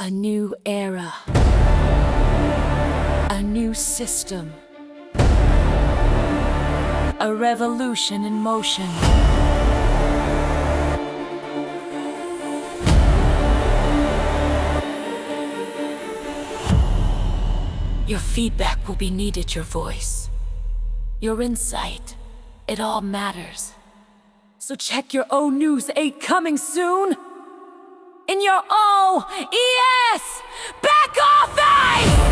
A new era. A new system. A revolution in motion. Your feedback will be needed, your voice, your insight. It all matters. So check your ONEWS8 coming soon in your OES Back Office!